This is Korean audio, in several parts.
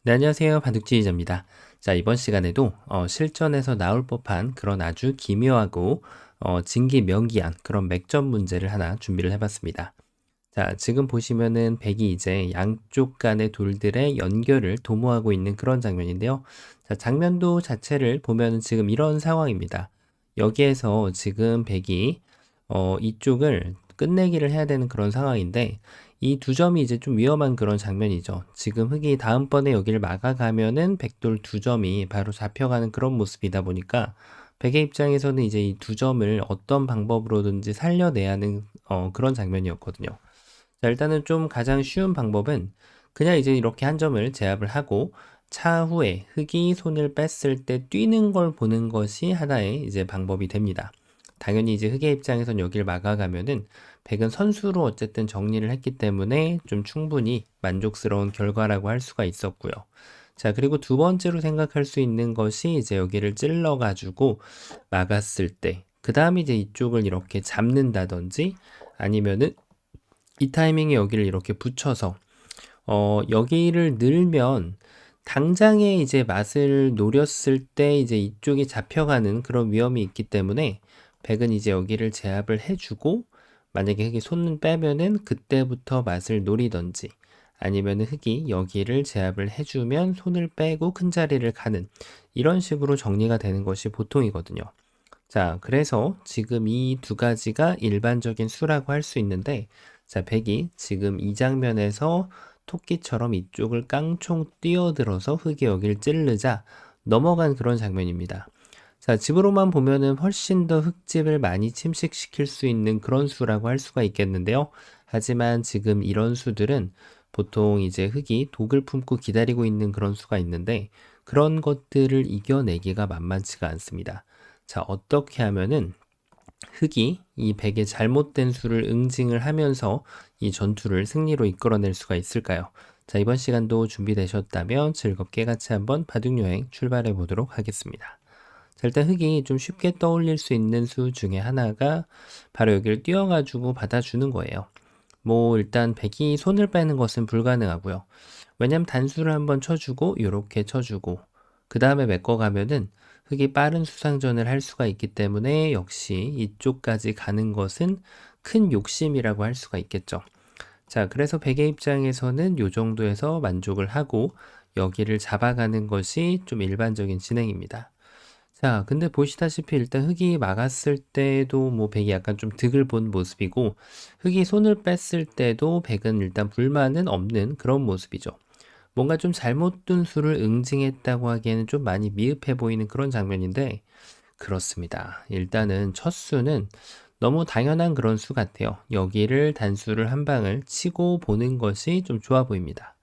네, 안녕하세요. 바둑지 기자입니다. 자, 이번 시간에도 실전에서 나올 법한 그런 아주 기묘하고 진기명기한 그런 맥점 문제를 하나 준비를 해봤습니다. 자, 지금 보시면은 백이 이제 양쪽 간의 돌들의 연결을 도모하고 있는 그런 장면인데요. 자, 장면도 자체를 보면은 지금 이런 상황입니다. 여기에서 지금 백이 이쪽을 끝내기를 해야 되는 그런 상황인데 이 두 점이 이제 좀 위험한 그런 장면이죠. 지금 흑이 다음번에 여기를 막아가면은 백돌 두 점이 바로 잡혀가는 그런 모습이다 보니까 백의 입장에서는 이제 이 두 점을 어떤 방법으로든지 살려내야 하는 그런 장면이었거든요. 자, 일단은 좀 가장 쉬운 방법은 그냥 이제 이렇게 한 점을 제압을 하고 차후에 흑이 손을 뺐을 때 뛰는 걸 보는 것이 하나의 이제 방법이 됩니다. 당연히 이제 흑의 입장에선 여기를 막아가면은 백은 선수로 어쨌든 정리를 했기 때문에 좀 충분히 만족스러운 결과라고 할 수가 있었고요. 자, 그리고 두 번째로 생각할 수 있는 것이 이제 여기를 찔러가지고 막았을 때, 그 다음에 이제 이쪽을 이렇게 잡는다든지 아니면은 이 타이밍에 여기를 이렇게 붙여서 여기를 늘면 당장에 이제 맛을 노렸을 때 이제 이쪽이 잡혀가는 그런 위험이 있기 때문에 백은 이제 여기를 제압을 해주고 만약에 흑이 손을 빼면은 그때부터 맛을 노리던지 아니면 흑이 여기를 제압을 해주면 손을 빼고 큰 자리를 가는 이런 식으로 정리가 되는 것이 보통이거든요. 자, 그래서 지금 이 두 가지가 일반적인 수라고 할 수 있는데, 자, 백이 지금 이 장면에서 토끼처럼 이쪽을 깡총 뛰어들어서 흑이 여기를 찌르자 넘어간 그런 장면입니다. 자, 집으로만 보면은 훨씬 더 흑집을 많이 침식시킬 수 있는 그런 수라고 할 수가 있겠는데요. 하지만 지금 이런 수들은 보통 이제 흑이 독을 품고 기다리고 있는 그런 수가 있는데, 그런 것들을 이겨내기가 만만치가 않습니다. 자, 어떻게 하면은 흑이 이 백의 잘못된 수를 응징을 하면서 이 전투를 승리로 이끌어낼 수가 있을까요? 자, 이번 시간도 준비되셨다면 즐겁게 같이 한번 바둑여행 출발해 보도록 하겠습니다. 자, 일단 흑이 좀 쉽게 떠올릴 수 있는 수 중에 하나가 바로 여기를 띄워가지고 받아주는 거예요. 뭐 일단 백이 손을 빼는 것은 불가능하고요. 왜냐면 단수를 한번 쳐주고 이렇게 쳐주고 그 다음에 메꿔가면은 흑이 빠른 수상전을 할 수가 있기 때문에 역시 이쪽까지 가는 것은 큰 욕심이라고 할 수가 있겠죠. 자, 그래서 백의 입장에서는 이 정도에서 만족을 하고 여기를 잡아가는 것이 좀 일반적인 진행입니다. 자, 근데 보시다시피 일단 흑이 막았을 때도 뭐 백이 약간 좀 득을 본 모습이고 흑이 손을 뺐을 때도 백은 일단 불만은 없는 그런 모습이죠. 뭔가 좀 잘못 둔 수를 응징했다고 하기에는 좀 많이 미흡해 보이는 그런 장면인데 그렇습니다. 일단은 첫 수는 너무 당연한 그런 수 같아요. 여기를 단수를 한 방을 치고 보는 것이 좀 좋아 보입니다.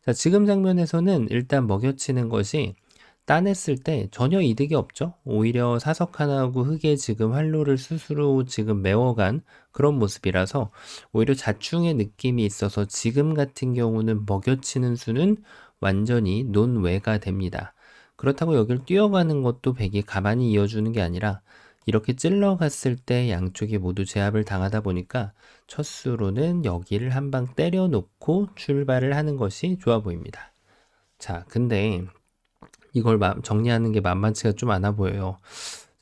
자, 지금 장면에서는 일단 먹여치는 것이 따냈을 때 전혀 이득이 없죠. 오히려 사석 하나하고 흑에 지금 활로를 스스로 지금 메워간 그런 모습이라서 오히려 자충의 느낌이 있어서 지금 같은 경우는 먹여치는 수는 완전히 논외가 됩니다. 그렇다고 여기를 뛰어가는 것도 백이 가만히 이어주는 게 아니라 이렇게 찔러갔을 때 양쪽이 모두 제압을 당하다 보니까 첫 수로는 여기를 한 방 때려 놓고 출발을 하는 것이 좋아 보입니다. 자, 근데 이걸 정리하는 게 만만치가 좀 않아 보여요.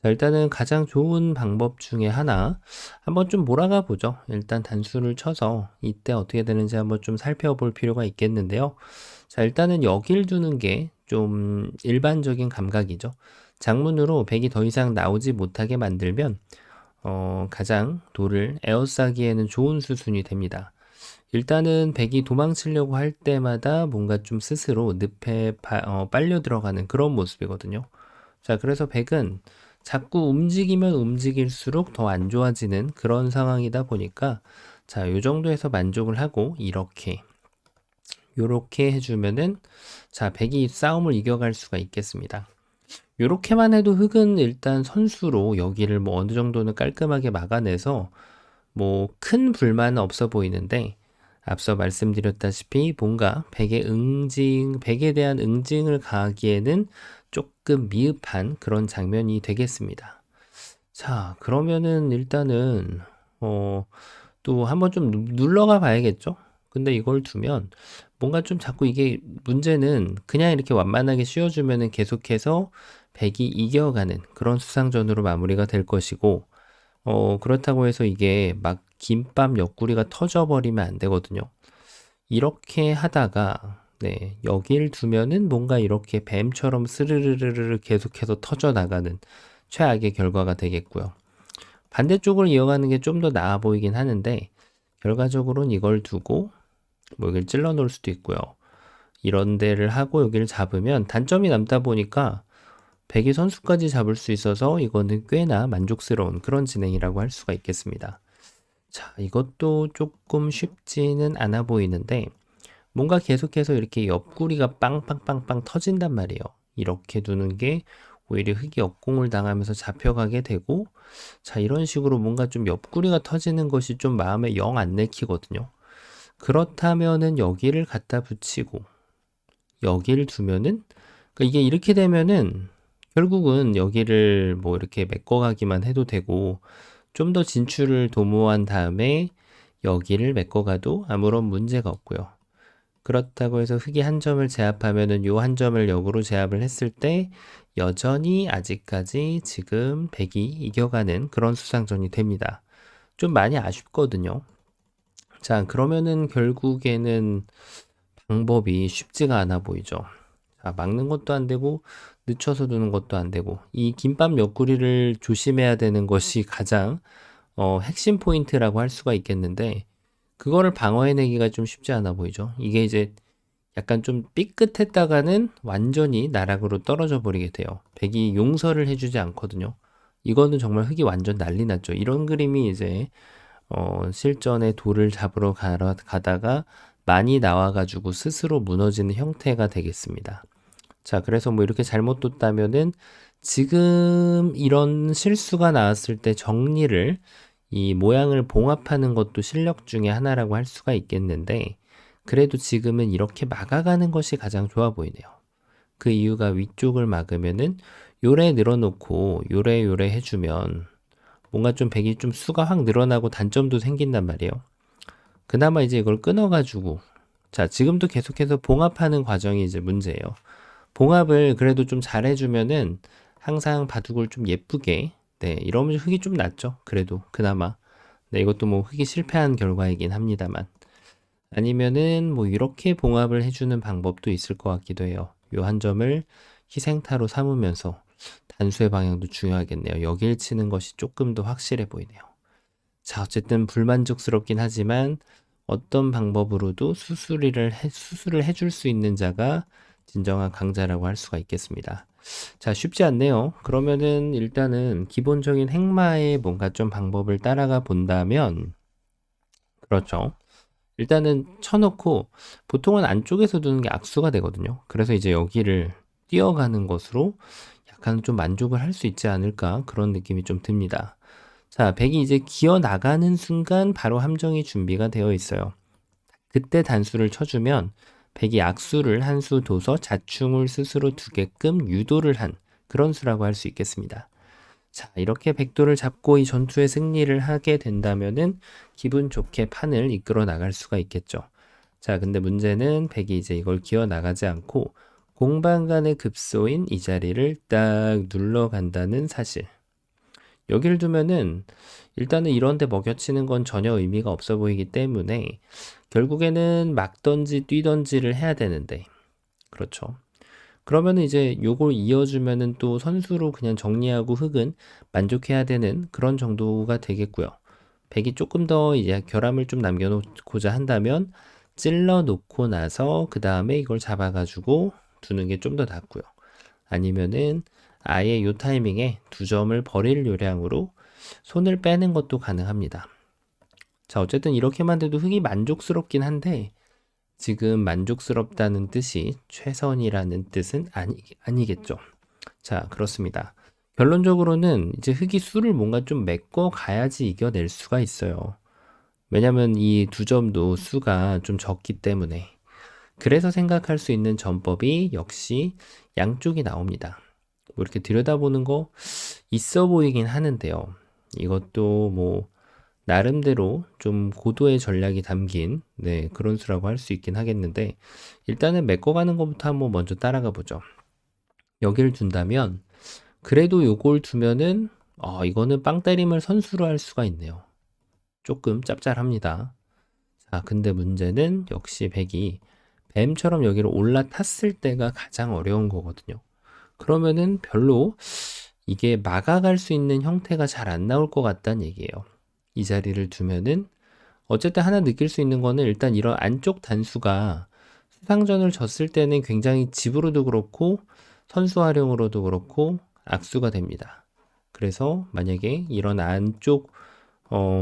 자, 일단은 가장 좋은 방법 중에 하나, 한번 좀 몰아가 보죠. 일단 단수를 쳐서 이때 어떻게 되는지 한번 좀 살펴볼 필요가 있겠는데요. 자, 일단은 여길 두는 게 좀 일반적인 감각이죠. 장문으로 백이 더 이상 나오지 못하게 만들면 가장 돌을 에워싸기에는 좋은 수순이 됩니다. 일단은 백이 도망치려고 할 때마다 뭔가 좀 스스로 늪에 빨려 들어가는 그런 모습이거든요. 자, 그래서 백은 자꾸 움직이면 움직일수록 더 안 좋아지는 그런 상황이다 보니까 자, 요 정도에서 만족을 하고 요렇게 해주면은 자, 백이 싸움을 이겨갈 수가 있겠습니다. 요렇게만 해도 흑은 일단 선수로 여기를 뭐 어느 정도는 깔끔하게 막아내서 뭐 큰 불만은 없어 보이는데 앞서 말씀드렸다시피 뭔가 백에 대한 응징을 가하기에는 조금 미흡한 그런 장면이 되겠습니다. 자, 그러면은 일단은 또 한번 좀 눌러가 봐야겠죠? 근데 이걸 두면 뭔가 좀 자꾸 이게 문제는 그냥 이렇게 완만하게 씌워주면은 계속해서 백이 이겨가는 그런 수상전으로 마무리가 될 것이고, 그렇다고 해서 이게 막 김밥 옆구리가 터져버리면 안 되거든요. 이렇게 하다가, 네, 여길 두면은 뭔가 이렇게 뱀처럼 스르르르르 계속해서 터져나가는 최악의 결과가 되겠고요. 반대쪽을 이어가는 게 좀 더 나아 보이긴 하는데, 결과적으로는 이걸 두고, 뭐 여기를 찔러 놓을 수도 있고요. 이런 데를 하고 여기를 잡으면 단점이 남다 보니까 백이 선수까지 잡을 수 있어서 이거는 꽤나 만족스러운 그런 진행이라고 할 수가 있겠습니다. 자, 이것도 조금 쉽지는 않아 보이는데 뭔가 계속해서 이렇게 옆구리가 빵빵빵빵 터진단 말이에요. 이렇게 두는 게 오히려 흙이 역공을 당하면서 잡혀가게 되고, 자, 이런 식으로 뭔가 좀 옆구리가 터지는 것이 좀 마음에 영 안 내키거든요. 그렇다면은 여기를 갖다 붙이고 여기를 두면은, 그러니까 이게 이렇게 되면은 결국은 여기를 뭐 이렇게 메꿔가기만 해도 되고 좀 더 진출을 도모한 다음에 여기를 메꿔가도 아무런 문제가 없고요. 그렇다고 해서 흙이 한 점을 제압하면은 요 한 점을 역으로 제압을 했을 때 여전히 아직까지 지금 백이 이겨가는 그런 수상전이 됩니다. 좀 많이 아쉽거든요. 자, 그러면은 결국에는 방법이 쉽지가 않아 보이죠. 자, 막는 것도 안 되고 늦춰서 두는 것도 안 되고 이 김밥 옆구리를 조심해야 되는 것이 가장 핵심 포인트라고 할 수가 있겠는데 그거를 방어해내기가 좀 쉽지 않아 보이죠. 이게 이제 약간 좀 삐끗했다가는 완전히 나락으로 떨어져 버리게 돼요. 백이 용서를 해주지 않거든요. 이거는 정말 흙이 완전 난리 났죠. 이런 그림이 이제 실전에 돌을 잡으러 가다가 많이 나와가지고 스스로 무너지는 형태가 되겠습니다. 자, 그래서 뭐 이렇게 잘못 뒀다면은 지금 이런 실수가 나왔을 때 정리를 이 모양을 봉합하는 것도 실력 중에 하나라고 할 수가 있겠는데 그래도 지금은 이렇게 막아가는 것이 가장 좋아 보이네요. 그 이유가 위쪽을 막으면은 요래 늘어놓고 요래 해주면 뭔가 좀 백이 좀 수가 확 늘어나고 단점도 생긴단 말이에요. 그나마 이제 이걸 끊어가지고 자, 지금도 계속해서 봉합하는 과정이 이제 문제예요. 봉합을 그래도 좀 잘해주면은 항상 바둑을 좀 예쁘게, 네, 이러면 흙이 좀 낫죠. 그래도 그나마. 네, 이것도 뭐 흙이 실패한 결과이긴 합니다만. 아니면은 뭐 이렇게 봉합을 해주는 방법도 있을 것 같기도 해요. 요 한 점을 희생타로 삼으면서 단수의 방향도 중요하겠네요. 여길 치는 것이 조금 더 확실해 보이네요. 자, 어쨌든 불만족스럽긴 하지만 어떤 방법으로도 수술을 해줄 수 있는 자가 진정한 강자라고 할 수가 있겠습니다. 자, 쉽지 않네요. 그러면은 일단은 기본적인 행마의 뭔가 좀 방법을 따라가 본다면, 그렇죠. 일단은 쳐놓고 보통은 안쪽에서 두는 게 악수가 되거든요. 그래서 이제 여기를 뛰어가는 것으로 약간 좀 만족을 할 수 있지 않을까 그런 느낌이 좀 듭니다. 자, 백이 이제 기어 나가는 순간 바로 함정이 준비가 되어 있어요. 그때 단수를 쳐주면 백이 악수를 한 수 둬서 자충을 스스로 두게끔 유도를 한 그런 수라고 할 수 있겠습니다. 자, 이렇게 백도를 잡고 이 전투에 승리를 하게 된다면은 기분 좋게 판을 이끌어 나갈 수가 있겠죠. 자, 근데 문제는 백이 이제 이걸 기어 나가지 않고 공방 간의 급소인 이 자리를 딱 눌러간다는 사실. 여기를 두면은 일단은 이런 데 먹여치는 건 전혀 의미가 없어 보이기 때문에 결국에는 막던지 뛰던지를 해야 되는데 그렇죠. 그러면은 이제 요걸 이어주면은 또 선수로 그냥 정리하고 흙은 만족해야 되는 그런 정도가 되겠고요. 백이 조금 더 이제 결함을 좀 남겨놓고자 한다면 찔러 놓고 나서 그 다음에 이걸 잡아가지고 두는 게 좀 더 낫고요. 아니면은 아예 요 타이밍에 두 점을 버릴 요량으로 손을 빼는 것도 가능합니다. 자, 어쨌든 이렇게만 돼도 흙이 만족스럽긴 한데 지금 만족스럽다는 뜻이 최선이라는 뜻은 아니겠죠. 자, 그렇습니다. 결론적으로는 이제 흙이 수를 뭔가 좀 메꿔 가야지 이겨낼 수가 있어요. 왜냐면 이 두 점도 수가 좀 적기 때문에. 그래서 생각할 수 있는 전법이 역시 양쪽이 나옵니다. 뭐 이렇게 들여다보는 거 있어 보이긴 하는데요. 이것도 뭐 나름대로 좀 고도의 전략이 담긴 그런 수라고 할 수 있긴 하겠는데 일단은 메꿔가는 것부터 한번 먼저 따라가 보죠. 여기를 둔다면 그래도 요걸 두면은 이거는 빵 때림을 선수로 할 수가 있네요. 조금 짭짤합니다. 자, 근데 문제는 역시 백이 뱀처럼 여기로 올라탔을 때가 가장 어려운 거거든요. 그러면은 별로 이게 막아갈 수 있는 형태가 잘 안 나올 것 같다는 얘기예요. 이 자리를 두면은 어쨌든 하나 느낄 수 있는 거는 일단 이런 안쪽 단수가 수상전을 졌을 때는 굉장히 집으로도 그렇고 선수 활용으로도 그렇고 악수가 됩니다. 그래서 만약에 이런 안쪽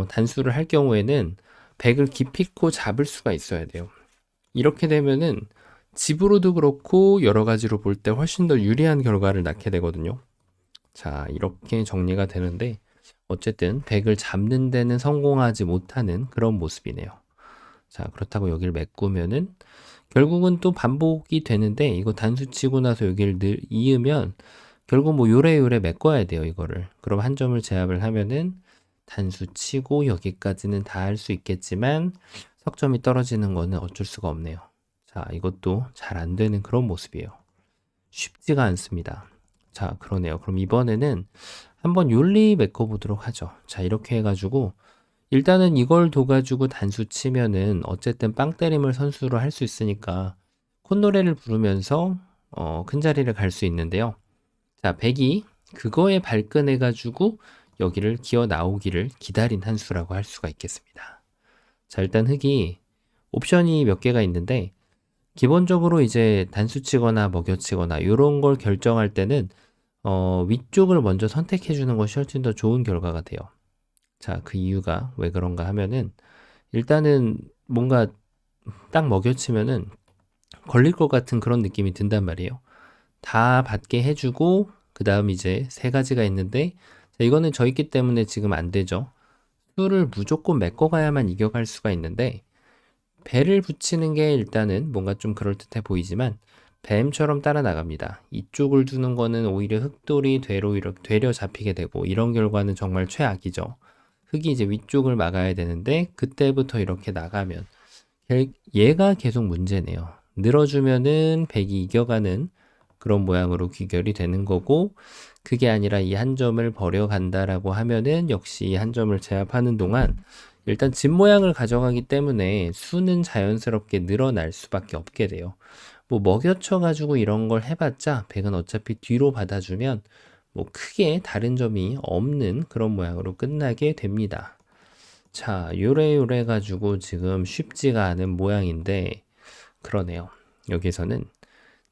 단수를 할 경우에는 백을 기피코 잡을 수가 있어야 돼요. 이렇게 되면은 집으로도 그렇고 여러 가지로 볼 때 훨씬 더 유리한 결과를 낳게 되거든요. 자, 이렇게 정리가 되는데 어쨌든 백을 잡는 데는 성공하지 못하는 그런 모습이네요. 자, 그렇다고 여기를 메꾸면은 결국은 또 반복이 되는데 이거 단수 치고 나서 여기를 이으면 결국 뭐 요래요래 메꿔야 돼요, 이거를. 그럼 한 점을 제압을 하면은 단수 치고 여기까지는 다 할 수 있겠지만 석점이 떨어지는 거는 어쩔 수가 없네요. 자, 이것도 잘 안 되는 그런 모습이에요. 쉽지가 않습니다. 자, 그러네요. 그럼 이번에는 한번 욜리 메꿔보도록 하죠. 자, 이렇게 해가지고 일단은 이걸 둬가지고 단수 치면은 어쨌든 빵 때림을 선수로 할 수 있으니까 콧노래를 부르면서 큰 자리를 갈 수 있는데요. 자, 백이 그거에 발끈해가지고 여기를 기어 나오기를 기다린 한 수라고 할 수가 있겠습니다. 자, 일단 흑이 옵션이 몇 개가 있는데 기본적으로 이제 단수 치거나 먹여 치거나 이런 걸 결정할 때는 위쪽을 먼저 선택해 주는 것이 훨씬 더 좋은 결과가 돼요. 자, 그 이유가 왜 그런가 하면은 일단은 뭔가 딱 먹여 치면은 걸릴 것 같은 그런 느낌이 든단 말이에요. 다 받게 해주고 그 다음 이제 세 가지가 있는데 자, 이거는 저 있기 때문에 지금 안 되죠. 수를 무조건 메꿔가야만 이겨갈 수가 있는데 배를 붙이는 게 일단은 뭔가 좀 그럴듯해 보이지만 뱀처럼 따라 나갑니다. 이쪽을 두는 거는 오히려 흑돌이 되려 잡히게 되고 이런 결과는 정말 최악이죠. 흑이 이제 위쪽을 막아야 되는데 그때부터 이렇게 나가면 얘가 계속 문제네요. 늘어주면은 백이 이겨가는 그런 모양으로 귀결이 되는 거고 그게 아니라 이 한 점을 버려간다라고 하면은 역시 이 한 점을 제압하는 동안 일단 집 모양을 가져가기 때문에 수는 자연스럽게 늘어날 수밖에 없게 돼요. 뭐 먹여쳐 가지고 이런 걸 해봤자 백은 어차피 뒤로 받아주면 뭐 크게 다른 점이 없는 그런 모양으로 끝나게 됩니다. 자, 요래 가지고 지금 쉽지가 않은 모양인데 그러네요. 여기서는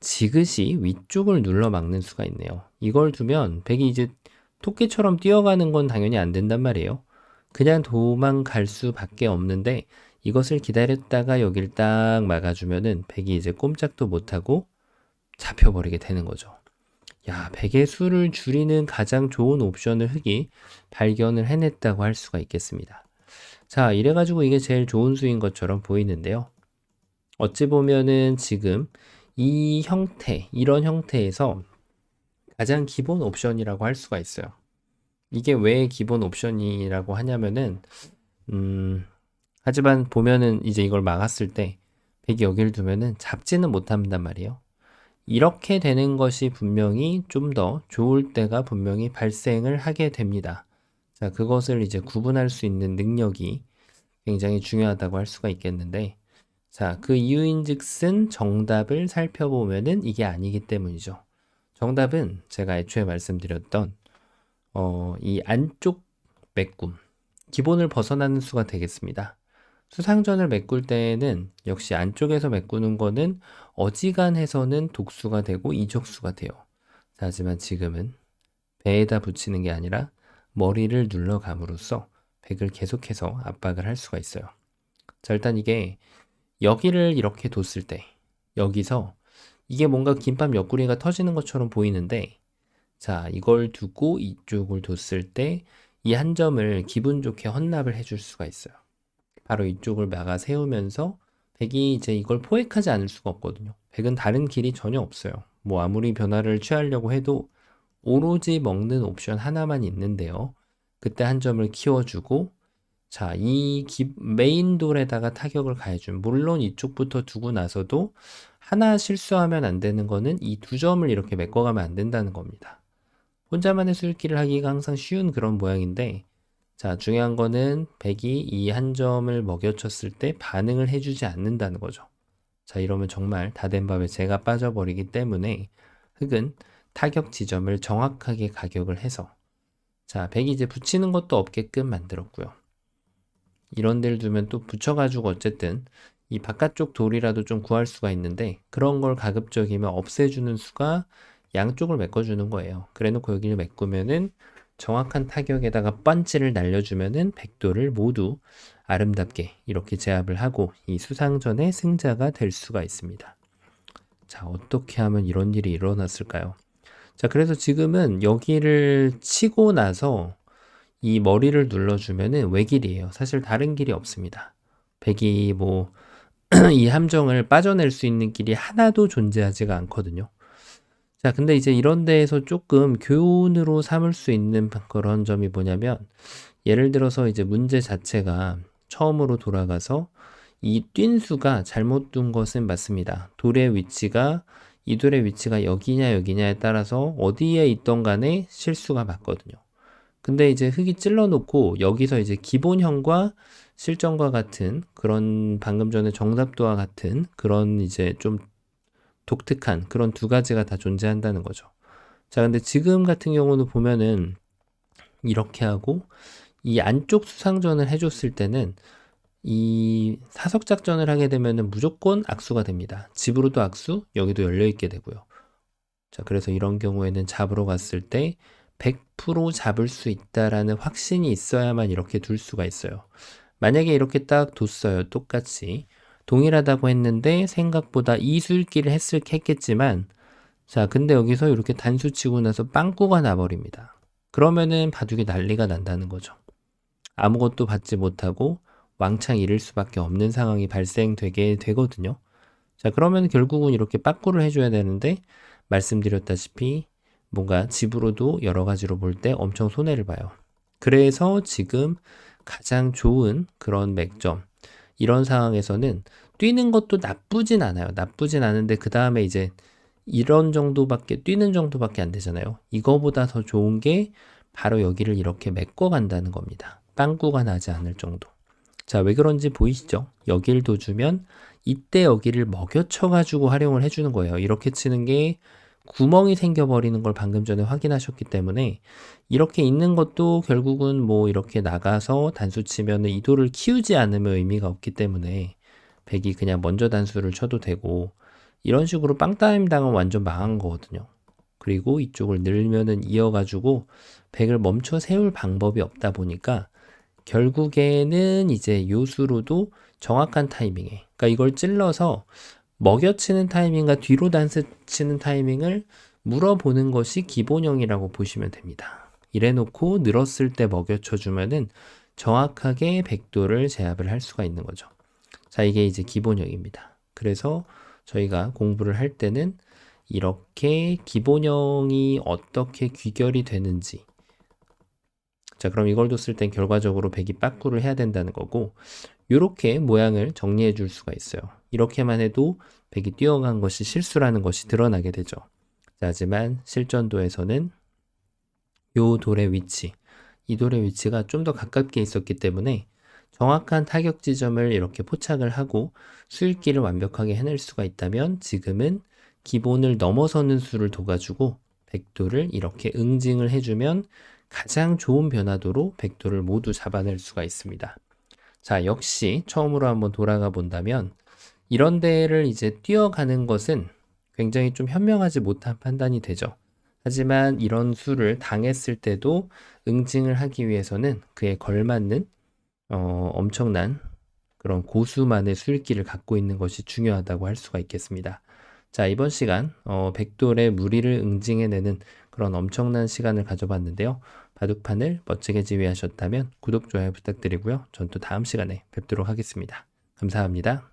지그시 위쪽을 눌러 막는 수가 있네요. 이걸 두면 백이 이제 토끼처럼 뛰어가는 건 당연히 안 된단 말이에요. 그냥 도망갈 수밖에 없는데 이것을 기다렸다가 여길 딱 막아주면은 백이 이제 꼼짝도 못하고 잡혀버리게 되는 거죠. 야, 백의 수를 줄이는 가장 좋은 옵션을 흑이 발견을 해냈다고 할 수가 있겠습니다. 자, 이래가지고 이게 제일 좋은 수인 것처럼 보이는데요. 어찌 보면은 지금 이 형태, 이런 형태에서 가장 기본 옵션이라고 할 수가 있어요. 이게 왜 기본 옵션이라고 하냐면은, 하지만 보면은 이제 이걸 막았을 때, 백이 여기를 두면은 잡지는 못한단 말이에요. 이렇게 되는 것이 분명히 좀 더 좋을 때가 분명히 발생을 하게 됩니다. 자, 그것을 이제 구분할 수 있는 능력이 굉장히 중요하다고 할 수가 있겠는데, 자, 그 이유인즉슨 정답을 살펴보면은 이게 아니기 때문이죠. 정답은 제가 애초에 말씀드렸던 이 안쪽 메꿈, 기본을 벗어나는 수가 되겠습니다. 수상전을 메꿀 때에는 역시 안쪽에서 메꾸는 거는 어지간해서는 독수가 되고 이적수가 돼요. 자, 하지만 지금은 배에다 붙이는 게 아니라 머리를 눌러감으로써 백을 계속해서 압박을 할 수가 있어요. 자, 일단 이게 여기를 이렇게 뒀을 때 여기서 이게 뭔가 김밥 옆구리가 터지는 것처럼 보이는데 자, 이걸 두고 이쪽을 뒀을 때 이 한 점을 기분 좋게 헌납을 해줄 수가 있어요. 바로 이쪽을 막아 세우면서 백이 이제 이걸 포획하지 않을 수가 없거든요. 백은 다른 길이 전혀 없어요. 뭐 아무리 변화를 취하려고 해도 오로지 먹는 옵션 하나만 있는데요. 그때 한 점을 키워주고 자, 이 메인 돌에다가 타격을 가해준. 물론 이쪽부터 두고 나서도 하나 실수하면 안 되는 거는 이 두 점을 이렇게 메꿔가면 안 된다는 겁니다. 혼자만의 수일기를 하기가 항상 쉬운 그런 모양인데, 자, 중요한 거는 백이 이 한 점을 먹여쳤을 때 반응을 해주지 않는다는 거죠. 자, 이러면 정말 다 된 밥에 재가 빠져버리기 때문에 흑은 타격 지점을 정확하게 가격을 해서, 자, 백이 이제 붙이는 것도 없게끔 만들었고요. 이런 데를 두면 또 붙여가지고 어쨌든 이 바깥쪽 돌이라도 좀 구할 수가 있는데, 그런 걸 가급적이면 없애주는 수가 양쪽을 메꿔주는 거예요. 그래 놓고 여기를 메꾸면은 정확한 타격에다가 펀치를 날려주면은 백돌을 모두 아름답게 이렇게 제압을 하고 이 수상전의 승자가 될 수가 있습니다. 자, 어떻게 하면 이런 일이 일어났을까요? 자, 그래서 지금은 여기를 치고 나서 이 머리를 눌러주면은 외길이에요. 사실 다른 길이 없습니다. 백이 뭐 이 함정을 빠져낼 수 있는 길이 하나도 존재하지가 않거든요. 자, 근데 이제 이런 데에서 조금 교훈으로 삼을 수 있는 그런 점이 뭐냐면, 예를 들어서 이제 문제 자체가 처음으로 돌아가서 이 뛴 수가 잘못 둔 것은 맞습니다. 이 돌의 위치가 여기냐 여기냐에 따라서 어디에 있던 간에 실수가 맞거든요. 근데 이제 흙이 찔러 놓고 여기서 이제 기본형과 실전과 같은 그런 방금 전에 정답도와 같은 그런 이제 좀 독특한 그런 두 가지가 다 존재한다는 거죠. 자, 근데 지금 같은 경우는 보면은 이렇게 하고 이 안쪽 수상전을 해줬을 때는 이 사석 작전을 하게 되면은 무조건 악수가 됩니다. 집으로도 악수, 여기도 열려 있게 되고요. 자, 그래서 이런 경우에는 잡으러 갔을 때 100% 잡을 수 있다라는 확신이 있어야만 이렇게 둘 수가 있어요. 만약에 이렇게 딱 뒀어요. 똑같이. 동일하다고 했는데 생각보다 이수일기를 했겠지만, 자, 근데 여기서 이렇게 단수 치고 나서 빵꾸가 나버립니다. 그러면은 바둑이 난리가 난다는 거죠. 아무것도 받지 못하고 왕창 잃을 수밖에 없는 상황이 발생되게 되거든요. 자, 그러면 결국은 이렇게 빠꾸를 해줘야 되는데, 말씀드렸다시피 뭔가 집으로도 여러 가지로 볼 때 엄청 손해를 봐요. 그래서 지금 가장 좋은 그런 맥점, 이런 상황에서는 뛰는 것도 나쁘진 않아요. 나쁘진 않은데 그 다음에 이제 이런 정도밖에, 뛰는 정도밖에 안 되잖아요. 이거보다 더 좋은 게 바로 여기를 이렇게 메꿔 간다는 겁니다. 빵꾸가 나지 않을 정도. 자, 왜 그런지 보이시죠? 여기를 둬주면 이때 여기를 먹여쳐가지고 활용을 해주는 거예요. 이렇게 치는 게 구멍이 생겨버리는 걸 방금 전에 확인하셨기 때문에 이렇게 있는 것도 결국은 뭐 이렇게 나가서 단수 치면은 이 돌을 키우지 않으면 의미가 없기 때문에 백이 그냥 먼저 단수를 쳐도 되고, 이런 식으로 빵따임 당은 완전 망한 거거든요. 그리고 이쪽을 늘면은 이어가지고 백을 멈춰 세울 방법이 없다 보니까 결국에는 이제 요수로도 정확한 타이밍에, 그러니까 이걸 찔러서 먹여치는 타이밍과 뒤로 단수 치는 타이밍을 물어보는 것이 기본형이라고 보시면 됩니다. 이래놓고 늘었을 때 먹여쳐주면은 정확하게 백도를 제압을 할 수가 있는 거죠. 자, 이게 이제 기본형입니다. 그래서 저희가 공부를 할 때는 이렇게 기본형이 어떻게 귀결이 되는지, 자, 그럼 이걸 뒀을 땐 결과적으로 백이 빠꾸를 해야 된다는 거고, 이렇게 모양을 정리해 줄 수가 있어요. 이렇게만 해도 백이 뛰어간 것이 실수라는 것이 드러나게 되죠. 자, 하지만 실전도에서는 이 돌의 위치, 이 돌의 위치가 좀 더 가깝게 있었기 때문에 정확한 타격 지점을 이렇게 포착을 하고 수일기를 완벽하게 해낼 수가 있다면, 지금은 기본을 넘어서는 수를 둬가지고 백도를 이렇게 응징을 해주면 가장 좋은 변화도로 백도를 모두 잡아낼 수가 있습니다. 자, 역시 처음으로 한번 돌아가 본다면 이런 데를 이제 뛰어가는 것은 굉장히 좀 현명하지 못한 판단이 되죠. 하지만 이런 수를 당했을 때도 응징을 하기 위해서는 그에 걸맞는 엄청난 그런 고수만의 수일기를 갖고 있는 것이 중요하다고 할 수가 있겠습니다. 자, 이번 시간 백돌의 무리를 응징해내는 그런 엄청난 시간을 가져봤는데요. 바둑판을 멋지게 지휘하셨다면 구독, 좋아요 부탁드리고요. 전 또 다음 시간에 뵙도록 하겠습니다. 감사합니다.